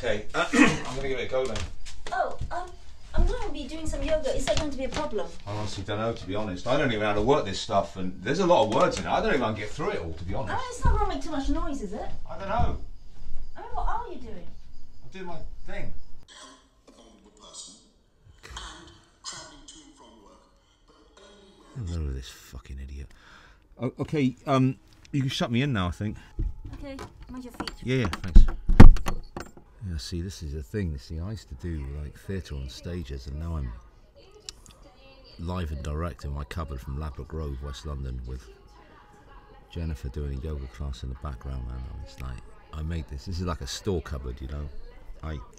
Okay, I'm going to give it a go then. Oh, I'm going to be doing some yoga. Is that going to be a problem? I honestly don't know, to be honest. I don't even know how to work this stuff, and there's a lot of words in it. I don't even know how to get through it all, to be honest. It's not going to make too much noise, is it? I don't know. I mean, what are you doing? I'm doing my thing. Hello, this fucking idiot. Okay, you can shut me in now, I think. Okay, mind your feet. Yeah, thanks. Yeah, see, this is the thing. See, I used to do like theatre on stages, and now I'm live and direct in my cupboard from Ladbroke Grove, West London, with Jennifer doing a yoga class in the background, man. It's like, I made this. This is like a store cupboard, you know.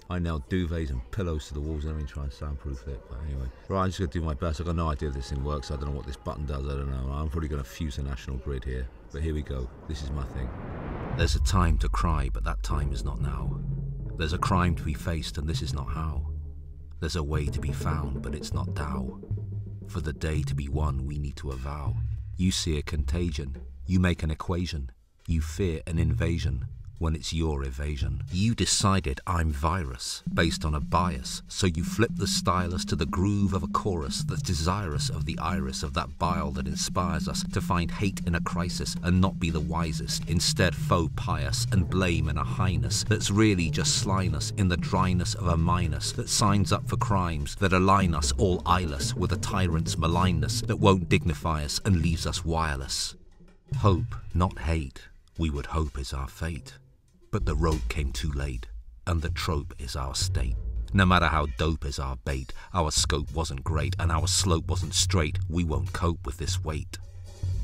I nailed duvets and pillows to the walls and everything, try and soundproof it. But anyway, right, I'm just going to do my best. I've got no idea if this thing works. I don't know what this button does. I don't know. I'm probably going to fuse the national grid here. But here we go. This is my thing. There's a time to cry, but that time is not now. There's a crime to be faced, and this is not how. There's a way to be found, but it's not Tao. For the day to be won, we need to avow. You see a contagion. You make an equation. You fear an invasion. When it's your evasion. You decided I'm virus, based on a bias, so you flip the stylus to the groove of a chorus that's desirous of the iris of that bile that inspires us to find hate in a crisis and not be the wisest, instead faux pious and blame in a highness that's really just slyness in the dryness of a minus that signs up for crimes that align us all eyeless with a tyrant's malignness that won't dignify us and leaves us wireless. Hope, not hate, we would hope is our fate. But the rope came too late, and the trope is our state. No matter how dope is our bait, our scope wasn't great, and our slope wasn't straight, we won't cope with this weight.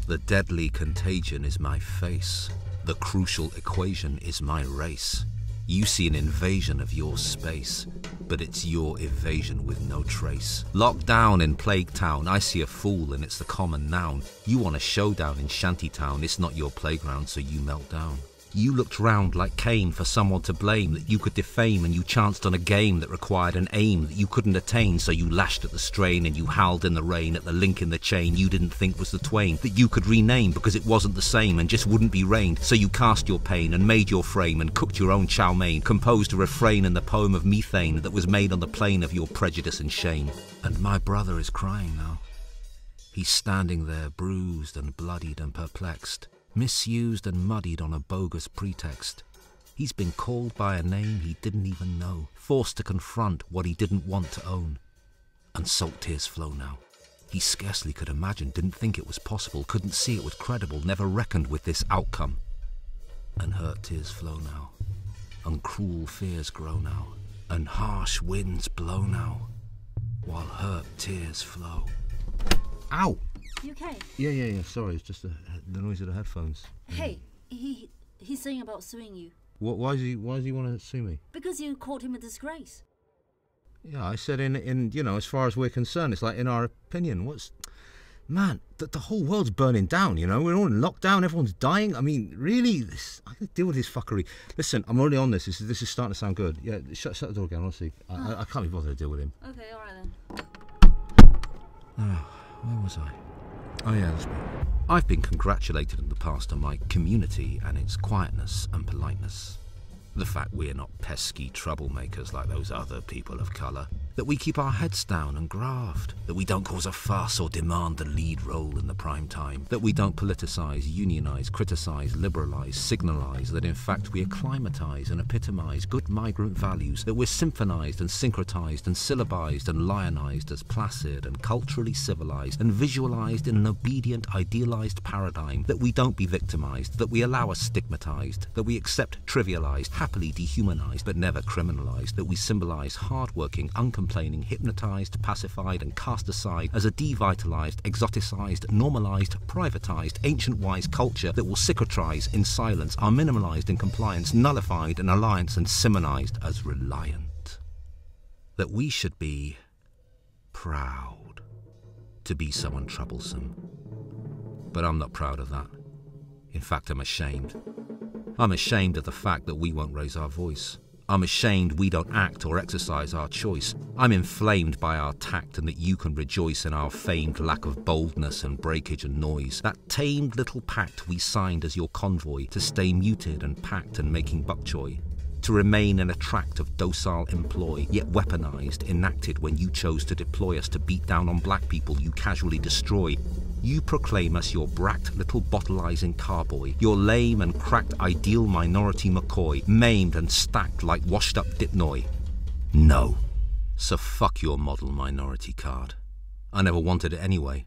The deadly contagion is my face. The crucial equation is my race. You see an invasion of your space, but it's your evasion with no trace. Locked down in Plague Town, I see a fool and it's the common noun. You want a showdown in Shantytown, it's not your playground, so you melt down. You looked round like Cain for someone to blame that you could defame, and you chanced on a game that required an aim that you couldn't attain, so you lashed at the strain and you howled in the rain at the link in the chain you didn't think was the twain that you could rename because it wasn't the same and just wouldn't be rained, so you cast your pain and made your frame and cooked your own chow mein, composed a refrain in the poem of methane that was made on the plane of your prejudice and shame. And my brother is crying now. He's standing there bruised and bloodied and perplexed, misused and muddied on a bogus pretext. He's been called by a name he didn't even know, forced to confront what he didn't want to own. And salt tears flow now. He scarcely could imagine, didn't think it was possible, couldn't see it was credible, never reckoned with this outcome. And hurt tears flow now, and cruel fears grow now, and harsh winds blow now, while hurt tears flow. Ow! You okay? Yeah, sorry, it's just the noise of the headphones. Hey, he's saying about suing you. Why does he want to sue me? Because you called him a disgrace. Yeah, I said in you know, as far as we're concerned, it's like in our opinion. Man, the whole world's burning down, you know? We're all in lockdown, everyone's dying. I mean, really? I can deal with this fuckery. Listen, I'm already on this. This is starting to sound good. Yeah, shut the door again, honestly. I can't be bothered to deal with him. Okay, alright then. Oh, where was I? Oh yeah, that's me. I've been congratulated in the past on my community and its quietness and politeness. The fact we're not pesky troublemakers like those other people of colour. That we keep our heads down and graft. That we don't cause a fuss or demand the lead role in the prime time. That we don't politicise, unionise, criticise, liberalise, signalise. That in fact we acclimatise and epitomise good migrant values. That we're symphonised and syncretised and syllabised and lionised as placid and culturally civilised and visualised in an obedient, idealised paradigm. That we don't be victimised. That we allow us stigmatised. That we accept trivialised, happily dehumanised but never criminalised. That we symbolise hard-working, uncomplaining, hypnotised, pacified and cast aside as a devitalised, exoticised, normalised, privatised, ancient-wise culture that will cicatrise in silence, are minimalised in compliance, nullified in alliance and simonised as reliant. That we should be proud to be so untroublesome. But I'm not proud of that. In fact, I'm ashamed. I'm ashamed of the fact that we won't raise our voice. I'm ashamed we don't act or exercise our choice. I'm inflamed by our tact and that you can rejoice in our famed lack of boldness and breakage and noise. That tamed little pact we signed as your convoy to stay muted and packed and making bok choy. to remain in a tract of docile employ, yet weaponized, enacted when you chose to deploy us to beat down on black people you casually destroy. You proclaim us your bracked little bottleizing carboy, your lame and cracked ideal minority McCoy, maimed and stacked like washed-up Dipnoy. No. So fuck your model minority card. I never wanted it anyway.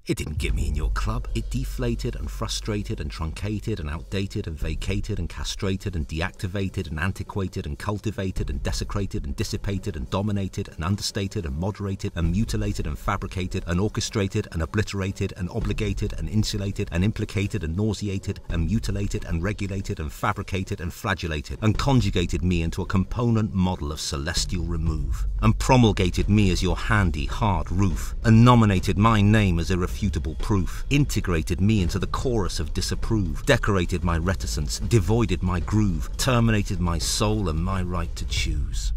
It didn't get me in your club. It deflated and frustrated and truncated and outdated and vacated and castrated and deactivated and antiquated and cultivated and desecrated and dissipated and dominated and understated and moderated and mutilated and fabricated and orchestrated and obliterated and obligated and insulated and implicated and nauseated and mutilated and regulated and fabricated and flagellated and conjugated me into a component model of celestial remove and promulgated me as your handy, hard roof and nominated my name as irrefutable proof, integrated me into the chorus of disapprove, decorated my reticence, devoided my groove, terminated my soul and my right to choose.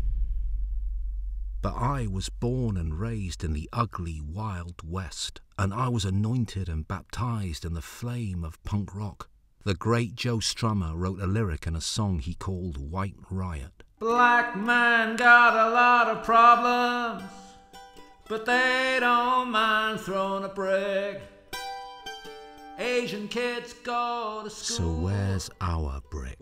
But I was born and raised in the ugly, wild West, and I was anointed and baptized in the flame of punk rock. The great Joe Strummer wrote a lyric in a song he called White Riot. Black man got a lot of problems, but they don't mind throwing a brick. Asian kids go to school. So where's our brick?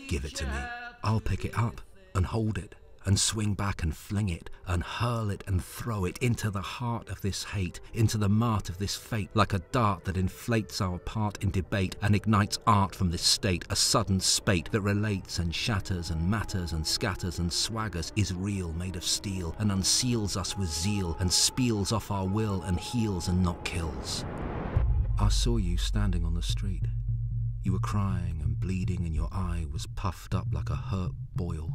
Give it to me. I'll pick it up and hold it and swing back and fling it and hurl it and throw it into the heart of this hate, into the mart of this fate, like a dart that inflates our part in debate and ignites art from this state, a sudden spate that relates and shatters and matters and scatters and swaggers, is real, made of steel, and unseals us with zeal and spiels off our will and heals and not kills. I saw you standing on the street. You were crying and bleeding and your eye was puffed up like a hurt boil.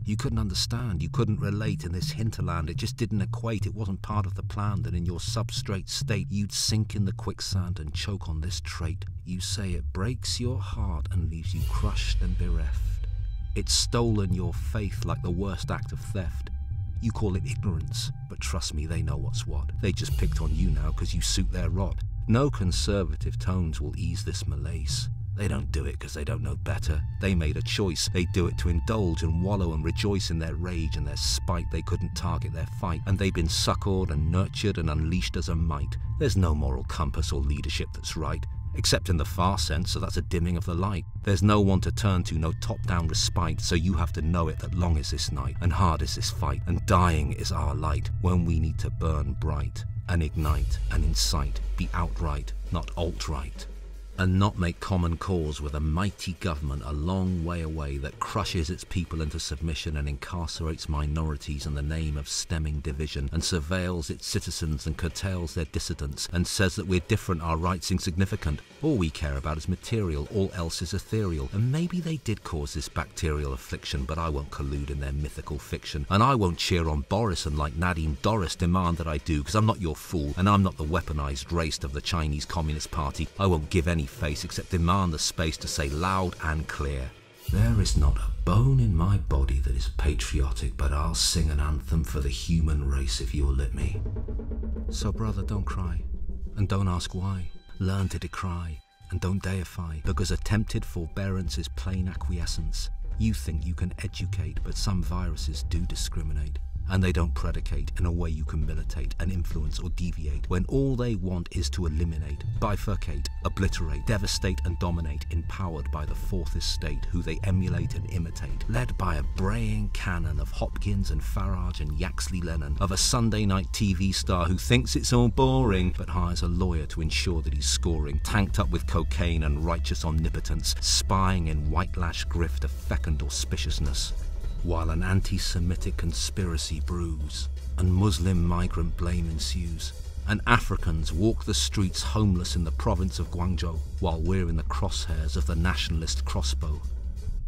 You couldn't understand, you couldn't relate in this hinterland, it just didn't equate, it wasn't part of the plan that in your substrate state you'd sink in the quicksand and choke on this trait. You say it breaks your heart and leaves you crushed and bereft. It's stolen your faith like the worst act of theft. You call it ignorance, but trust me, they know what's what. They just picked on you now because you suit their rot. No conservative tones will ease this malaise. They don't do it because they don't know better. They made a choice. They do it to indulge and wallow and rejoice in their rage and their spite. They couldn't target their fight, and they've been succored and nurtured and unleashed as a mite. There's no moral compass or leadership that's right, except in the far sense, so that's a dimming of the light. There's no one to turn to, no top-down respite, so you have to know it that long is this night, and hard is this fight, and dying is our light, when we need to burn bright, and ignite, and incite, be outright, not alt-right. And not make common cause with a mighty government a long way away that crushes its people into submission and incarcerates minorities in the name of stemming division and surveils its citizens and curtails their dissidents and says that we're different, our rights insignificant. All we care about is material, all else is ethereal. And maybe they did cause this bacterial affliction, but I won't collude in their mythical fiction. And I won't cheer on Boris and like Nadine Dorris demand that I do, because I'm not your fool and I'm not the weaponized race of the Chinese Communist Party. I won't give any face except demand the space to say loud and clear, there is not a bone in my body that is patriotic, but I'll sing an anthem for the human race if you'll let me. So brother, don't cry and don't ask why. Learn to decry and don't deify, because attempted forbearance is plain acquiescence. You think you can educate, but some viruses do discriminate. And they don't predicate in a way you can militate and influence or deviate, when all they want is to eliminate, bifurcate, obliterate, devastate and dominate, empowered by the fourth estate who they emulate and imitate, led by a braying cannon of Hopkins and Farage and Yaxley Lennon, of a Sunday night TV star who thinks it's all boring but hires a lawyer to ensure that he's scoring, tanked up with cocaine and righteous omnipotence, spying in white-lash grift of fecund auspiciousness, while an anti-Semitic conspiracy brews, and Muslim migrant blame ensues, and Africans walk the streets homeless in the province of Guangzhou, while we're in the crosshairs of the nationalist crossbow.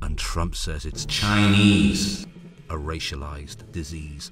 And Trump says it's Chinese, a racialized disease,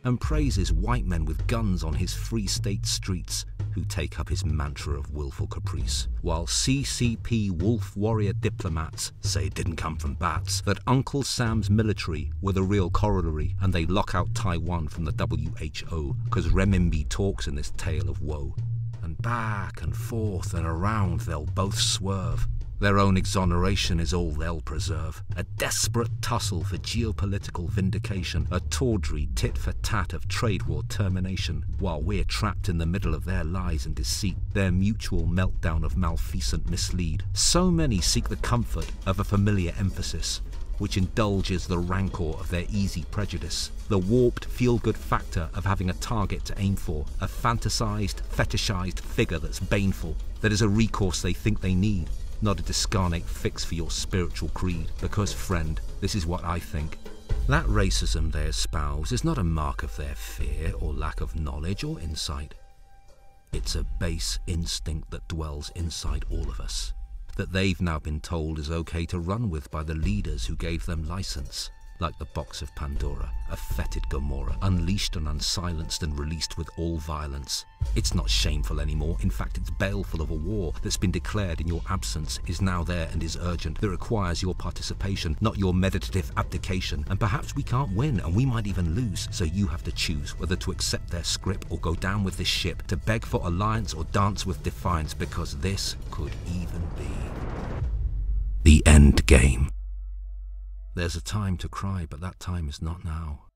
and praises white men with guns on his free state streets who take up his mantra of willful caprice, while CCP wolf warrior diplomats say it didn't come from bats, that Uncle Sam's military were the real corollary, and they lock out Taiwan from the WHO because renminbi talks in this tale of woe. And back and forth and around they'll both swerve, Their own exoneration is all they'll preserve. A desperate tussle for geopolitical vindication, a tawdry tit-for-tat of trade war termination, while we're trapped in the middle of their lies and deceit, their mutual meltdown of malfeasant mislead. So many seek the comfort of a familiar emphasis, which indulges the rancor of their easy prejudice, the warped feel-good factor of having a target to aim for, a fantasized, fetishized figure that's baneful, that is a recourse they think they need, not a discarnate fix for your spiritual creed. Because, friend, this is what I think. That racism they espouse is not a mark of their fear or lack of knowledge or insight. It's a base instinct that dwells inside all of us, that they've now been told is okay to run with by the leaders who gave them license. Like the box of Pandora, a fetid Gomorrah, unleashed and unsilenced and released with all violence. It's not shameful anymore. In fact, it's baleful of a war that's been declared in your absence, is now there and is urgent, that requires your participation, not your meditative abdication. And perhaps we can't win, and we might even lose, so you have to choose whether to accept their script or go down with this ship, to beg for alliance or dance with defiance, because this could even be the end game. There's a time to cry, but that time is not now.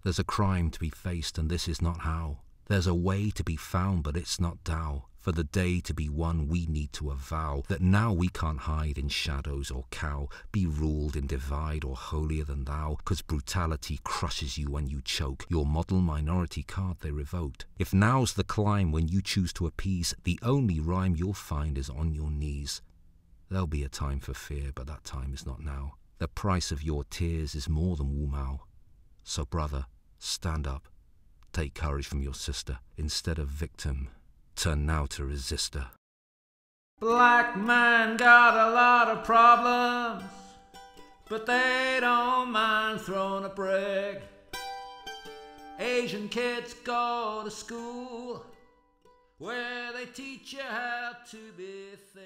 There's a crime to be faced, and this is not how. There's a way to be found, but it's not Tao. For the day to be won, we need to avow that now we can't hide in shadows or cow, be ruled in divide or holier than thou, 'cause brutality crushes you when you choke. Your model minority card they revoked. If now's the climb when you choose to appease, the only rhyme you'll find is on your knees. There'll be a time for fear, but that time is not now. The price of your tears is more than Wu Mao. So brother, stand up. Take courage from your sister. Instead of victim, turn now to resister. Black man got a lot of problems, but they don't mind throwing a brick. Asian kids go to school where they teach you how to be thick.